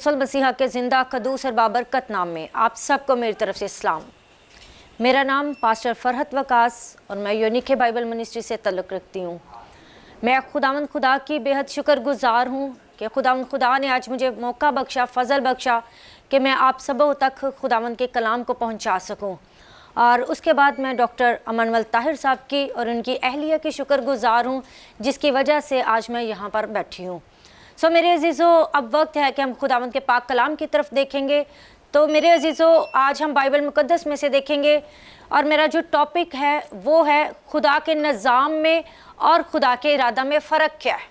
यसुल मसीहा के ज़िंदा कदूस और बाबरकत नाम में आप सबको मेरी तरफ से इस्लाम। मेरा नाम पास्टर फरहत वकास और मैं यूनिक बाइबल मिनिस्ट्री से तल्लुक़ रखती हूँ। मैं खुदावंद खुदा की बेहद शुक्रगुज़ार हूँ कि खुदावंद खुदा ने आज मुझे मौका बख्शा, फ़ज़ल बख्शा कि मैं आप सबों तक खुदावंद के कलाम को पहुँचा सकूँ। और उसके बाद मैं डॉक्टर अमनवल ताहिर साहब की और उनकी अहलिया की शुक्रगुज़ार हूँ जिसकी वजह से आज मैं यहाँ पर बैठी हूँ। मेरे अजीज़ों, अब वक्त है कि हम खुदावंद के पाक कलाम की तरफ देखेंगे। तो मेरे अजीज़ों, आज हम बाइबल मुक़द्दस में से देखेंगे और मेरा जो टॉपिक है वो है खुदा के निज़ाम में और खुदा के इरादा में फ़र्क क्या है।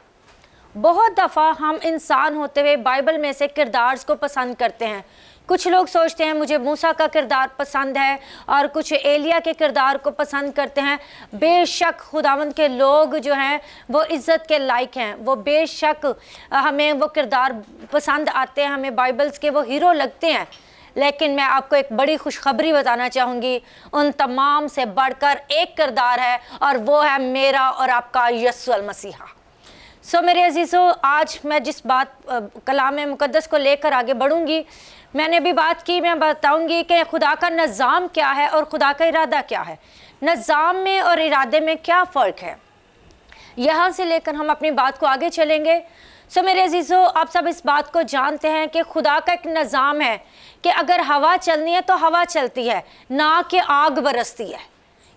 बहुत दफ़ा हम इंसान होते हुए बाइबल में से किरदार को पसंद करते हैं। कुछ लोग सोचते हैं मुझे मूसा का किरदार पसंद है और कुछ एलिया के किरदार को पसंद करते हैं। बेशक खुदावंद के लोग जो हैं वो इज़्ज़त के लायक हैं, वो बेशक हमें वो किरदार पसंद आते हैं, हमें बाइबल्स के वो हीरो लगते हैं। लेकिन मैं आपको एक बड़ी खुशखबरी बताना चाहूँगी, उन तमाम से बढ़कर एक किरदार है और वो है मेरा और आपका यसुल मसीहा। मेरे अजीज़ों, आज मैं जिस बात कलाम मुक़द्दस को लेकर आगे बढ़ूँगी, मैंने भी बात की, मैं बताऊंगी कि खुदा का निज़ाम क्या है और खुदा का इरादा क्या है। निज़ाम में और इरादे में क्या फ़र्क है, यहाँ से लेकर हम अपनी बात को आगे चलेंगे। मेरे अजीज़ों, आप सब इस बात को जानते हैं कि खुदा का एक निज़ाम है कि अगर हवा चलनी है तो हवा चलती है, ना कि आग बरसती है।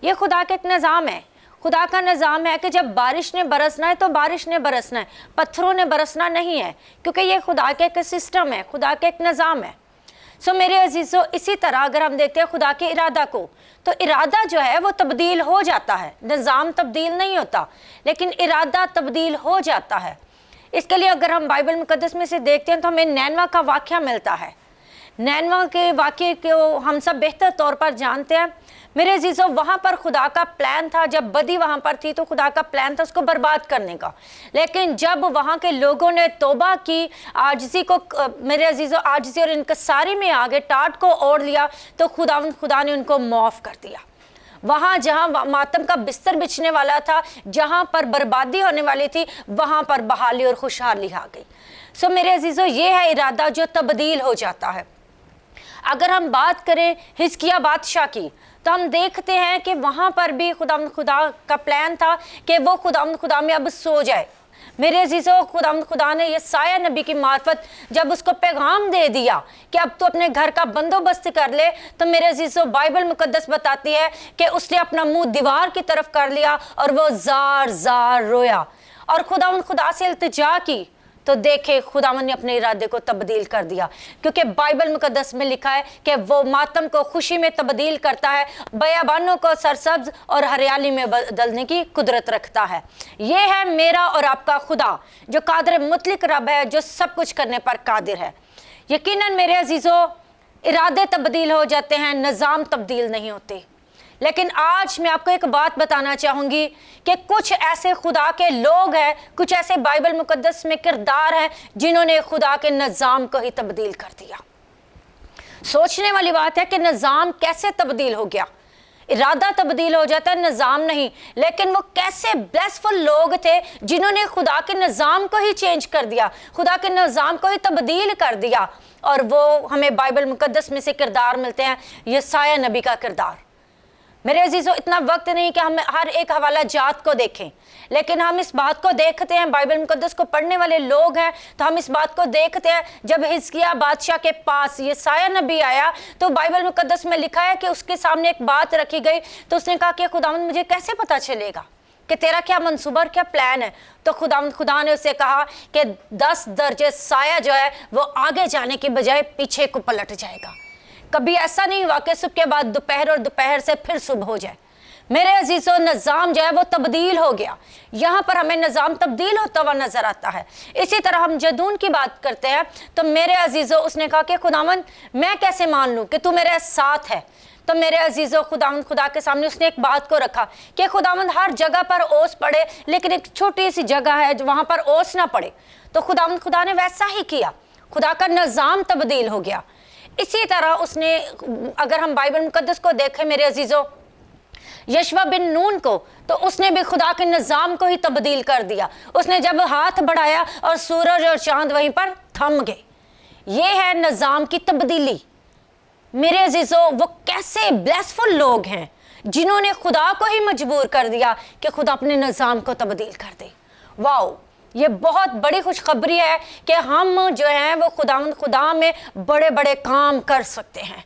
ये खुदा का एक निज़ाम है। खुदा का निज़ाम है कि जब बारिश ने बरसना है तो बारिश ने बरसना है, पत्थरों ने बरसना नहीं है, क्योंकि ये खुदा का एक सिस्टम है, खुदा का एक निज़ाम है। मेरे अजीज़ों, इसी तरह अगर हम देखते हैं खुदा के इरादा को, तो इरादा जो है वो तब्दील हो जाता है। निज़ाम तब्दील नहीं होता, लेकिन इरादा तब्दील हो जाता है। इसके लिए अगर हम बाइबल मुक़द्दस में से देखते हैं तो हमें नैनवा का वाक़या मिलता है। नैनवा के वाक़ये को हम सब बेहतर तौर पर जानते हैं। मेरे अजीज़ों, वहाँ पर खुदा का प्लान था, जब बदी वहाँ पर थी तो खुदा का प्लान था उसको बर्बाद करने का। लेकिन जब वहाँ के लोगों ने तौबा की, आजिज़ी को, मेरे अजीज़ों, आजिज़ी और इनकसारी में आगे टाट को ओढ़ लिया, तो खुदा ने उनको माफ़ कर दिया। वहाँ जहाँ मातम का बिस्तर बिछने वाला था, जहाँ पर बर्बादी होने वाली थी, वहाँ पर बहाली और खुशहाली आ गई। मेरे अजीज़ों, ये है इरादा जो तब्दील हो जाता है। अगर हम बात करें हिजकिय्याह बादशाह की, तो हम देखते हैं कि वहाँ पर भी खुदा का प्लान था कि वो खुदा में अब सो जाए। मेरे अजीज़ों, खुदा ने यसाया नबी की मार्फत जब उसको पैगाम दे दिया कि अब तो अपने घर का बंदोबस्त कर ले, तो मेरे अजीज़ों, बाइबल मुक़द्दस बताती है कि उसने अपना मुंह दीवार की तरफ कर लिया और वो जार जार रोया और खुदा से इल्तिजा की। तो देखे खुदावन ने अपने इरादे को तब्दील कर दिया, क्योंकि बाइबल मुक़द्दस में लिखा है कि वो मातम को खुशी में तब्दील करता है, बयाबानों को सरसब्ज और हरियाली में बदलने की कुदरत रखता है। ये है मेरा और आपका खुदा, जो कादिर मुतलक रब है, जो सब कुछ करने पर कादिर है। यकीनन मेरे अजीज़ों, इरादे तब्दील हो जाते हैं, निज़ाम तब्दील नहीं होते। लेकिन आज मैं आपको एक बात बताना चाहूँगी कि कुछ ऐसे खुदा के लोग हैं, कुछ ऐसे बाइबल मुक़द्दस में किरदार हैं जिन्होंने खुदा के निज़ाम को ही तब्दील कर दिया। सोचने वाली बात है कि निज़ाम कैसे तब्दील हो गया। इरादा तब्दील हो जाता है, निज़ाम नहीं। लेकिन वो कैसे ब्लेसफुल लोग थे जिन्होंने खुदा के निज़ाम को ही चेंज कर दिया, खुदा के निज़ाम को ही तब्दील कर दिया। और वो हमें बाइबल मुक़द्दस में से किरदार मिलते हैं। यसाया नबी का किरदार। मेरे अजीज़ों, इतना वक्त नहीं कि हम हर एक हवाला जात को देखें, लेकिन हम इस बात को देखते हैं, बाइबल मुक़द्दस को पढ़ने वाले लोग हैं तो हम इस बात को देखते हैं। जब हिजकिय्याह बादशाह के पास यसाया नबी आया, तो बाइबल मुक़द्दस में लिखा है कि उसके सामने एक बात रखी गई, तो उसने कहा कि खुदावंद, मुझे कैसे पता चलेगा कि तेरा क्या मंसूबा और क्या प्लान है। तो खुदा ने उसे कहा कि 10 दर्जे साया जो है वो आगे जाने की बजाय पीछे को पलट जाएगा। कभी ऐसा नहीं हुआ कि सुबह के बाद दोपहर और दोपहर से फिर सुबह हो जाए। मेरे अजीज़ों, निज़ाम जो है वो तब्दील हो गया। यहाँ पर हमें निज़ाम तब्दील होता हुआ नजर आता है। इसी तरह हम जदून की बात करते हैं, तो मेरे अजीज़ों, उसने कहा कि खुदावंद, मैं कैसे मान लूँ कि तू मेरे साथ है। तो मेरे अजीज़ों, खुदा के सामने उसने एक बात को रखा कि खुदावंद, हर जगह पर ओस पड़े, लेकिन एक छोटी सी जगह है वहाँ पर ओस ना पड़े। तो खुदा ने वैसा ही किया, खुदा का निज़ाम तब्दील हो गया। इसी तरह उसने, अगर हम बाइबल मुक़द्दस को देखें मेरे अजीज़ों, यशवा बिन नून को, तो उसने भी खुदा के निज़ाम को ही तब्दील कर दिया। उसने जब हाथ बढ़ाया और सूरज और चांद वहीं पर थम गए। ये है निज़ाम की तब्दीली। मेरे अजीज़ों, वो कैसे ब्लेसफुल लोग हैं जिन्होंने खुदा को ही मजबूर कर दिया कि खुदा अपने निज़ाम को तब्दील कर दे। वाओ, ये बहुत बड़ी खुशखबरी है कि हम जो हैं वो खुदा में बड़े बड़े काम कर सकते हैं।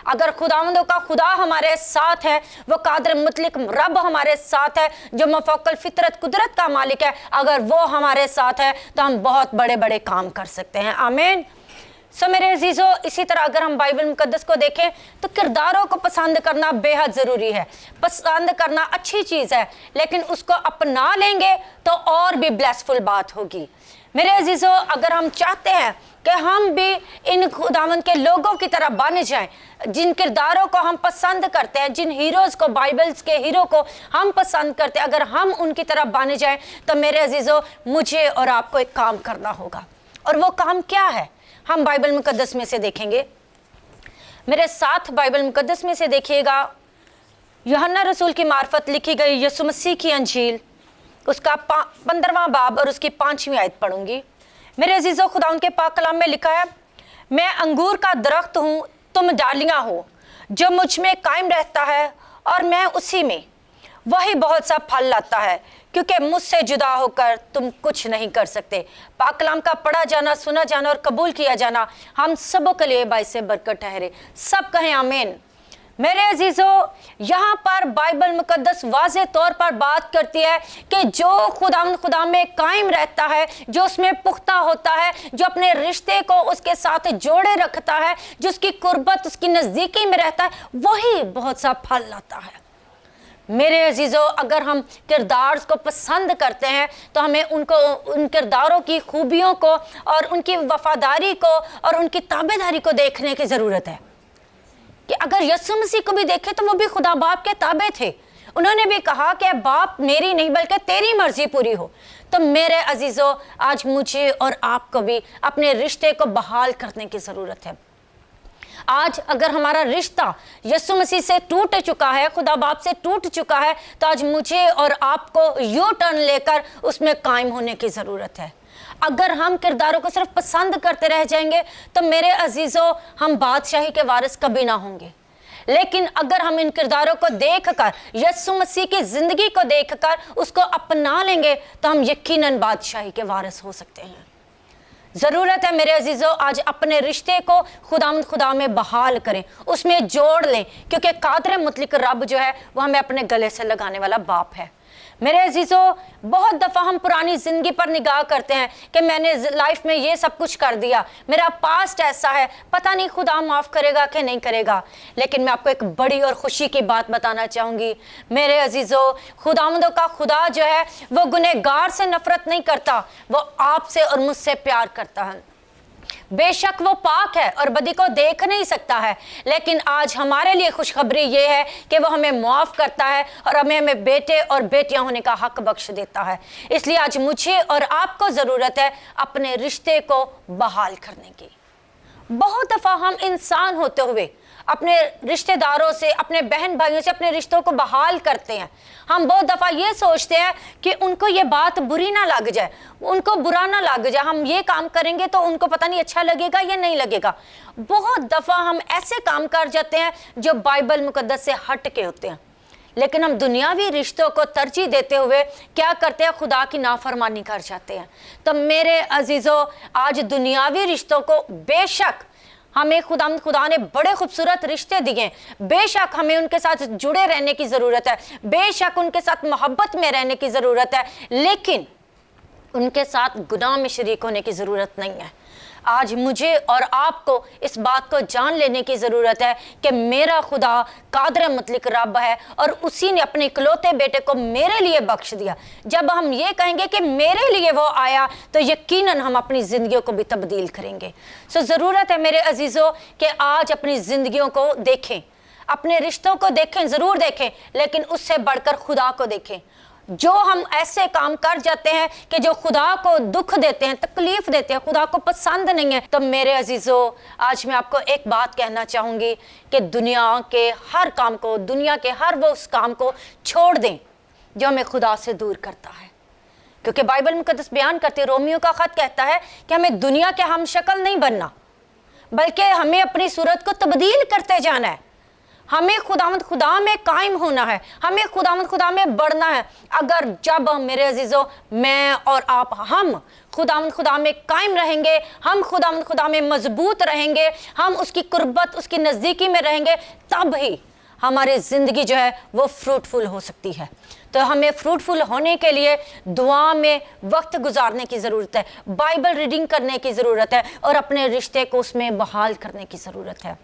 अगर खुदावंदों का खुदा हमारे साथ है, वो कादिर मुतलक रब हमारे साथ है, जो मफौकल फितरत कुदरत का मालिक है, अगर वो हमारे साथ है तो हम बहुत बड़े बड़े काम कर सकते हैं। आमीन। मेरे अजीज़ों, इसी तरह अगर हम बाइबल मुकद्दस को देखें तो किरदारों को पसंद करना बेहद ज़रूरी है। पसंद करना अच्छी चीज़ है, लेकिन उसको अपना लेंगे तो और भी ब्लेसफुल बात होगी। मेरे अजीज़ों, अगर हम चाहते हैं कि हम भी इन खुदावंद के लोगों की तरह बन जाएं, जिन किरदारों को हम पसंद करते हैं, जिन हीरोज़ को, बाइबल्स के हीरो को हम पसंद करते हैं, अगर हम उनकी तरह बन जाएं तो मेरे अजीज़ों, मुझे और आपको एक काम करना होगा। और वो काम क्या है, हम बाइबल मुकद्दस में से देखेंगे। मेरे साथ बाइबल मुकद्दस में से देखिएगा, यूहन्ना रसूल की मार्फत लिखी गई यीशु मसीह की अंजील, उसका 15वां बाब और उसकी 5वीं आयत पढ़ूंगी। मेरे अजीज़ों, खुदा उनके पाक कलाम में लिखा है, मैं अंगूर का दरख्त हूँ, तुम डालियाँ हो। जो मुझ में कायम रहता है और मैं उसी में, वही बहुत सा फल लाता है, क्योंकि मुझसे जुदा होकर तुम कुछ नहीं कर सकते। पाक कलाम का पढ़ा जाना, सुना जाना और कबूल किया जाना हम सबों के लिए बाइस बरकत ठहरे। सब कहें आमीन। मेरे अजीज़ों, यहाँ पर बाइबल मुकद्दस वाज़े तौर पर बात करती है कि जो खुदा में कायम रहता है, जो उसमें पुख्ता होता है, जो अपने रिश्ते को उसके साथ जोड़े रखता है, जो उसकी कुर्बत, उसकी नज़दीकी में रहता है, वही बहुत सा फल लाता है। मेरे अजीज़ों, अगर हम किरदार को पसंद करते हैं तो हमें उन किरदारों की खूबियों को और उनकी वफादारी को और उनकी ताबेदारी को देखने की ज़रूरत है। कि अगर यीशु मसीह को भी देखें तो वो भी खुदा बाप के ताबे थे। उन्होंने भी कहा कि बाप मेरी नहीं बल्कि तेरी मर्जी पूरी हो। तो मेरे अजीज़ों, आज मुझे और आपको भी अपने रिश्ते को बहाल करने की ज़रूरत है। आज अगर हमारा रिश्ता यीशु मसीह से टूट चुका है, खुदा बाप से टूट चुका है, तो आज मुझे और आपको यू टर्न लेकर उसमें कायम होने की ज़रूरत है। अगर हम किरदारों को सिर्फ पसंद करते रह जाएंगे तो मेरे अजीज़ों, हम बादशाही के वारिस कभी ना होंगे। लेकिन अगर हम इन किरदारों को देखकर, यीशु मसीह की ज़िंदगी को देखकर उसको अपना लेंगे तो हम यकीनन बादशाही के वारिस हो सकते हैं। ज़रूरत है मेरे अजीज़ों, आज अपने रिश्ते को खुदा में बहाल करें, उसमें जोड़ लें, क्योंकि कादिर मुतलक रब जो है वो हमें अपने गले से लगाने वाला बाप है। मेरे अजीज़ों, बहुत दफ़ा हम पुरानी ज़िंदगी पर निगाह करते हैं कि मैंने लाइफ में ये सब कुछ कर दिया, मेरा पास्ट ऐसा है, पता नहीं खुदा माफ़ करेगा कि नहीं करेगा। लेकिन मैं आपको एक बड़ी और खुशी की बात बताना चाहूँगी। मेरे अजीज़ों, खुदावंदों का खुदा जो है वो गुनहगार से नफ़रत नहीं करता, वो आपसे और मुझसे प्यार करता है। बेशक वो पाक है और बदी को देख नहीं सकता है, लेकिन आज हमारे लिए खुशखबरी ये है कि वो हमें माफ़ करता है और हमें बेटे और बेटियां होने का हक बख्श देता है। इसलिए आज मुझे और आपको ज़रूरत है अपने रिश्ते को बहाल करने की। बहुत दफ़ा हम इंसान होते हुए अपने रिश्तेदारों से, अपने बहन भाइयों से अपने रिश्तों को बहाल करते हैं। हम बहुत दफ़ा ये सोचते हैं कि उनको ये बात बुरी ना लग जाए, उनको बुरा ना लग जाए, हम ये काम करेंगे तो उनको पता नहीं अच्छा लगेगा या नहीं लगेगा। बहुत दफ़ा हम ऐसे काम कर जाते हैं जो बाइबल मुकद्दस से हट के होते हैं, लेकिन हम दुनियावी रिश्तों को तरजीह देते हुए क्या करते हैं, खुदा की नाफरमानी कर जाते हैं। तो मेरे अजीज़ों, आज दुनियावी रिश्तों को, बेशक हमें खुदा ने बड़े खूबसूरत रिश्ते दिए, बेशक हमें उनके साथ जुड़े रहने की ज़रूरत है, बेशक उनके साथ मोहब्बत में रहने की ज़रूरत है, लेकिन उनके साथ गुनाह में शरीक होने की ज़रूरत नहीं है। आज मुझे और आपको इस बात को जान लेने की ज़रूरत है कि मेरा खुदा कादिर मुतलक रब है और उसी ने अपने इकलौते बेटे को मेरे लिए बख्श दिया। जब हम ये कहेंगे कि मेरे लिए वो आया, तो यकीनन हम अपनी ज़िंदगियों को भी तब्दील करेंगे। ज़रूरत है मेरे अजीज़ों कि आज अपनी ज़िंदगियों को देखें, अपने रिश्तों को देखें, ज़रूर देखें, लेकिन उससे बढ़कर खुदा को देखें। जो हम ऐसे काम कर जाते हैं कि जो खुदा को दुख देते हैं, तकलीफ देते हैं, खुदा को पसंद नहीं है, तो मेरे अजीज़ों, आज मैं आपको एक बात कहना चाहूँगी कि दुनिया के हर काम को, दुनिया के हर वो उस काम को छोड़ दें जो हमें खुदा से दूर करता है। क्योंकि बाइबल मुकद्दस बयान करती है, रोमियो का ख़त कहता है कि हमें दुनिया के हम शक्ल नहीं बनना, बल्कि हमें अपनी सूरत को तब्दील करते जाना है। हमें खुदावंद खुदा में कायम होना है, हमें खुदावंद खुदा में बढ़ना है। अगर जब मेरे अजीज़ों मैं और आप हम खुदावंद खुदा में कायम रहेंगे, हम खुदावंद खुदा में मजबूत रहेंगे, हम उसकी कुर्बत उसकी नज़दीकी में रहेंगे, तब ही हमारी ज़िंदगी जो है वो फ्रूटफुल हो सकती है। तो हमें फ्रूटफुल होने के लिए दुआ में वक्त गुजारने की ज़रूरत है, बाइबल रीडिंग करने की ज़रूरत है और अपने रिश्ते को उसमें बहाल करने की ज़रूरत है,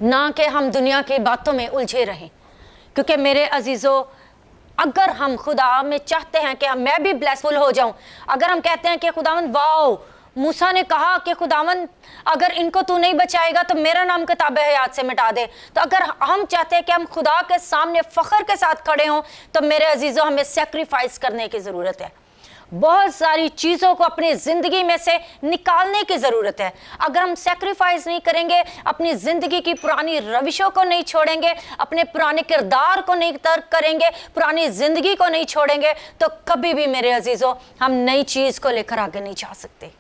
ना कि हम दुनिया की बातों में उलझे रहें। क्योंकि मेरे अजीज़ों, अगर हम खुदा में चाहते हैं कि मैं भी ब्लेसफुल हो जाऊं, अगर हम कहते हैं कि खुदावंद वाओ, मूसा ने कहा कि खुदावंद अगर इनको तू नहीं बचाएगा तो मेरा नाम किताब-ए हयात से मिटा दे, तो अगर हम चाहते हैं कि हम खुदा के सामने फ़ख्र के साथ खड़े हों, तो मेरे अजीज़ों हमें सेक्रीफाइस करने की ज़रूरत है। बहुत सारी चीज़ों को अपनी ज़िंदगी में से निकालने की ज़रूरत है। अगर हम सेक्रीफाइस नहीं करेंगे, अपनी ज़िंदगी की पुरानी रविशों को नहीं छोड़ेंगे, अपने पुराने किरदार को नहीं तर्क करेंगे, पुरानी ज़िंदगी को नहीं छोड़ेंगे, तो कभी भी मेरे अजीज़ों हम नई चीज़ को लेकर आगे नहीं जा सकते।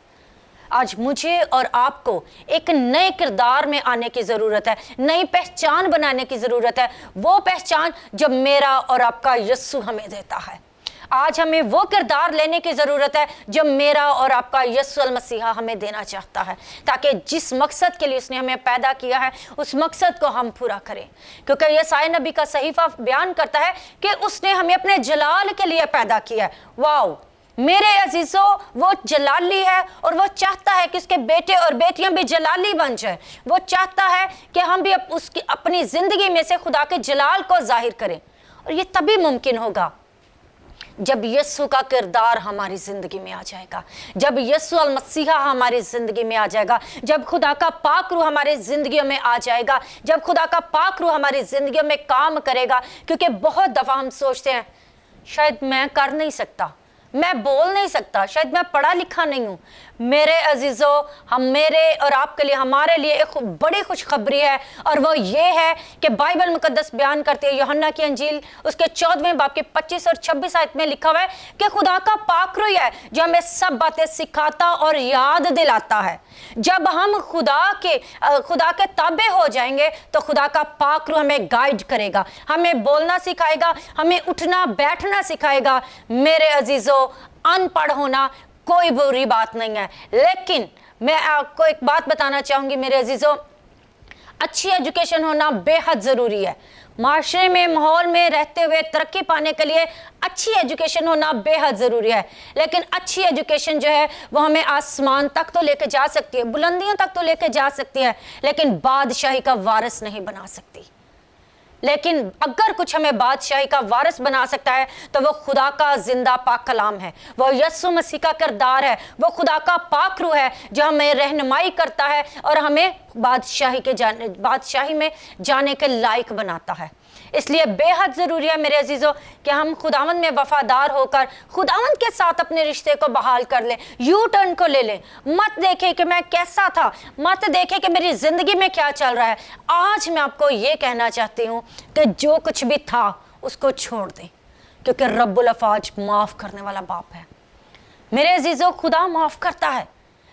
आज मुझे और आपको एक नए किरदार में आने की ज़रूरत है, नई पहचान बनाने की ज़रूरत है, वो पहचान जो मेरा और आपका यस्सु हमें देता है। आज हमें वो किरदार लेने की ज़रूरत है जो मेरा और आपका यस्सु अल मसीहा हमें देना चाहता है, ताकि जिस मकसद के लिए उसने हमें पैदा किया है उस मकसद को हम पूरा करें। क्योंकि यसाया नबी का सहीफ़ा बयान करता है कि उसने हमें अपने जलाल के लिए पैदा किया है। वाओ मेरे अजीज़ों, वो जलाली है और वो चाहता है कि उसके बेटे और बेटियां भी जलाली बन जाए। वो चाहता है कि हम भी उसकी अपनी ज़िंदगी में से खुदा के जलाल को जाहिर करें, और ये तभी मुमकिन होगा जब यस्सु का किरदार हमारी ज़िंदगी में आ जाएगा, जब यस्सु अल मसीहा हमारी ज़िंदगी में आ जाएगा, जब खुदा का पाक रूह हमारी ज़िंदगियों में आ जाएगा, जब खुदा का पाक रूह हमारी ज़िंदगियों में काम करेगा। क्योंकि बहुत दफ़ा हम सोचते हैं शायद मैं कर नहीं सकता, मैं बोल नहीं सकता, शायद मैं पढ़ा लिखा नहीं हूँ। मेरे अजीज़ों, हम मेरे और आपके लिए, हमारे लिए एक बड़ी खुशखबरी है, और वो ये है कि बाइबल मुकद्दस बयान करती है, यूहन्ना की अंजील उसके 14वें बाब के 25 और 26 आयत में लिखा हुआ है कि खुदा का पाक रूह है जो हमें सब बातें सिखाता और याद दिलाता है। जब हम खुदा के ताबे हो जाएंगे तो खुदा का पाक रूह हमें गाइड करेगा, हमें बोलना सिखाएगा, हमें उठना बैठना सिखाएगा। मेरे अजीज़ों, अनपढ़ होना कोई बुरी बात नहीं है, लेकिन मैं आपको एक बात बताना चाहूँगी मेरे अजीज़ों, अच्छी एजुकेशन होना बेहद ज़रूरी है। माशरे में, माहौल में रहते हुए तरक्की पाने के लिए अच्छी एजुकेशन होना बेहद ज़रूरी है। लेकिन अच्छी एजुकेशन जो है वो हमें आसमान तक तो लेके जा सकती है, बुलंदियों तक तो लेके जा सकती है, लेकिन बादशाही का वारिस नहीं बना सकती। लेकिन अगर कुछ हमें बादशाही का वारिस बना सकता है तो वो खुदा का जिंदा पाक कलाम है, वो यस्सु मसीह का किरदार है, वो खुदा का पाक रूह है जो हमें रहनुमाई करता है और हमें बादशाही में जाने के लायक बनाता है। इसलिए बेहद ज़रूरी है मेरे अजीज़ों कि हम खुदावंद में वफादार होकर खुदावंद के साथ अपने रिश्ते को बहाल कर लें, यू टर्न को ले लें। मत देखें कि मैं कैसा था, मत देखें कि मेरी ज़िंदगी में क्या चल रहा है। आज मैं आपको ये कहना चाहती हूँ कि जो कुछ भी था उसको छोड़ दें, क्योंकि रब्बुल अफ़ाज माफ़ करने वाला बाप है। मेरे अजीज़ों, खुदा माफ़ करता है।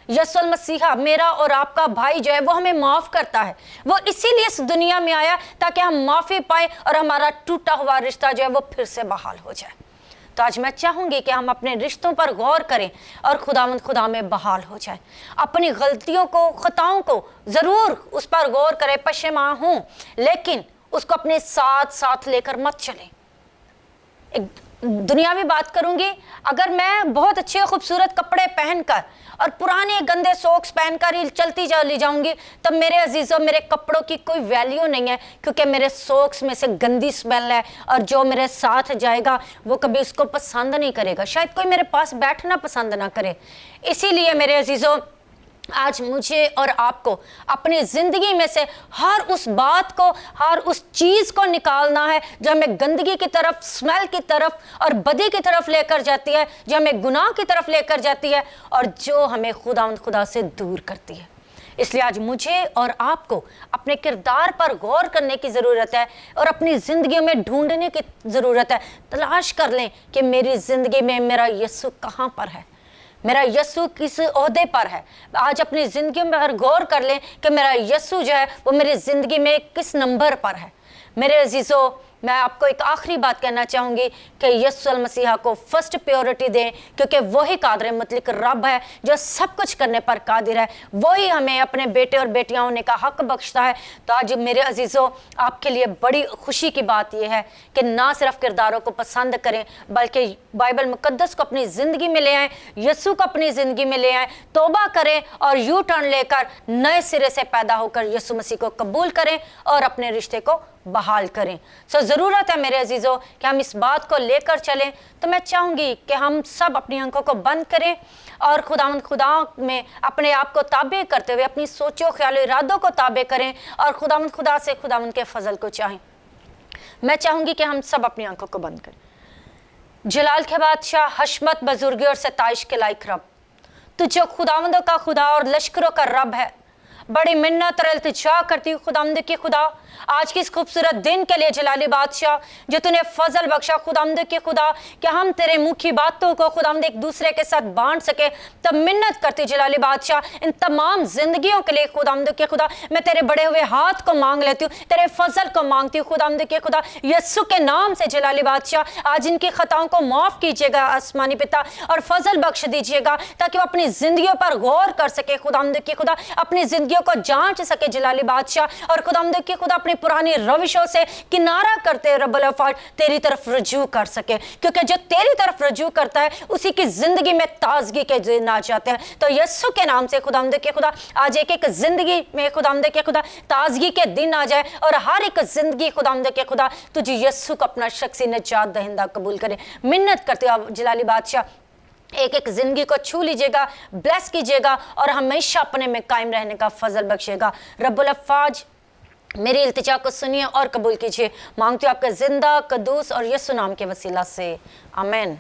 यस्सु मसीहा मेरा और आपका भाई जो है वो हमें माफ़ करता है। वो इसीलिए इस दुनिया में आया ताकि हम माफ़ी पाए और हमारा टूटा हुआ रिश्ता जो है वो फिर से बहाल हो जाए। तो आज मैं चाहूँगी कि हम अपने रिश्तों पर गौर करें और खुदा में बहाल हो जाए। अपनी गलतियों को, खताओं को ज़रूर उस पर गौर करें, पशेमा हूँ, लेकिन उसको अपने साथ साथ लेकर मत चलें। एक दुनियावी बात करूंगी, अगर मैं बहुत अच्छे खूबसूरत कपड़े पहनकर और पुराने गंदे सॉक्स पहनकर ही चलती चली जाऊंगी, तब मेरे अजीज़ों मेरे कपड़ों की कोई वैल्यू नहीं है, क्योंकि मेरे सॉक्स में से गंदी स्मेल है और जो मेरे साथ जाएगा वो कभी उसको पसंद नहीं करेगा, शायद कोई मेरे पास बैठना पसंद ना करे। इसीलिए मेरे अजीज़ों, आज मुझे और आपको अपनी ज़िंदगी में से हर उस बात को, हर उस चीज़ को निकालना है जो हमें गंदगी की तरफ, स्मेल की तरफ और बदी की तरफ लेकर जाती है, जो हमें गुनाह की तरफ लेकर जाती है और जो हमें खुदा से दूर करती है। इसलिए आज मुझे और आपको अपने किरदार पर गौर करने की ज़रूरत है और अपनी ज़िंदगी में ढूंढने की ज़रूरत है। तलाश कर लें कि मेरी ज़िंदगी में मेरा यीशु कहाँ पर है, मेरा यीशु किस ओहदे पर है। आज अपनी ज़िंदगी में अगर गौर कर लें कि मेरा यीशु जो है वो मेरी ज़िंदगी में किस नंबर पर है। मेरे अजीज़ों, मैं आपको एक आखिरी बात कहना चाहूँगी कि यीशु मसीहा को फर्स्ट प्रायोरिटी दें, क्योंकि वही कादिर मुतलक रब है जो सब कुछ करने पर कादिर है। वही हमें अपने बेटे और बेटियां होने का हक बख्शता है। तो आज मेरे अजीज़ों, आपके लिए बड़ी खुशी की बात यह है कि ना सिर्फ किरदारों को पसंद करें बल्कि बाइबल मुकद्दस को अपनी ज़िंदगी में ले आएँ, यीशु को अपनी ज़िंदगी में ले आएँ, तौबा करें और यू टर्न लेकर नए सिरे से पैदा होकर यीशु मसीह को कबूल करें और अपने रिश्ते को बहाल करें। ज़रूरत है मेरे अजीज़ों कि हम इस बात को लेकर चलें। तो मैं चाहूँगी कि हम सब अपनी आंखों को बंद करें और खुदा में अपने आप को ताबे करते हुए अपनी सोचों ख्यालों इरादों को ताबे करें और खुदा से खुदावंद के फजल को चाहें। मैं चाहूँगी कि हम सब अपनी आंखों को बंद करें। जलाल के बादशाह, हशमत, बुजुर्गी और सताइश के लायक रब, तू जो खुदावंदों का खुदा और लश्करों का रब है, बड़ी मिन्नत और इल्तिजा करती हूँ खुदावंद के खुदा आज की इस खूबसूरत दिन के लिए जलाली बादशाह, जो तूने फजल बख्शा खुदावंद के खुदा कि हम तेरे मुँह की बातों को खुदावंद एक दूसरे के साथ बांट सके। तब मिन्नत करती जलाली बादशाह इन तमाम जिंदगियों के लिए खुदावंद के खुदा, मैं तेरे बड़े हुए हाथ को मांग लेती हूँ, तेरे फजल को मांगती हूँ खुदावंद के खुदा, यीशु के नाम से जलाली बादशाह आज इनकी खताओं को माफ़ कीजिएगा आसमानी पिता, और फजल बख्श दीजिएगा ताकि वो अपनी जिंदगियों पर गौर कर सके खुदावंद के खुदा, अपनी जिंदगियों को जांच सके जलाली बादशाह, और खुदावंद के खुदा अपनी पुरानी रविशों से किनारा करते रब्बुल अफ़ाज तेरी तरफ रजू कर सके, क्योंकि जो तेरी तरफ रजू करता है उसी की जिंदगी में ताजगी के दिन आ जाते हैं। तो यीशु के नाम से खुदावंद के खुदा आज एक एक जिंदगी में खुदावंद के खुदा ताजगी के दिन आ जाए और हर एक जिंदगी खुदावंद के खुदा तुझे यीशु को अपना शख्सी निजात दहिंदा कबूल करे। मिन्नत करते हो जलाली बादशाह एक एक जिंदगी को छू लीजिएगा, ब्लेस कीजिएगा और हमेशा अपने में कायम रहने का फजल बख्शेगा। रब्बुल अफ़ाज मेरी इल्तिजा को सुनिए और कबूल कीजिए, मांगती हूँ आपके जिंदा कदूस और यीशु नाम के वसीला से, आमीन।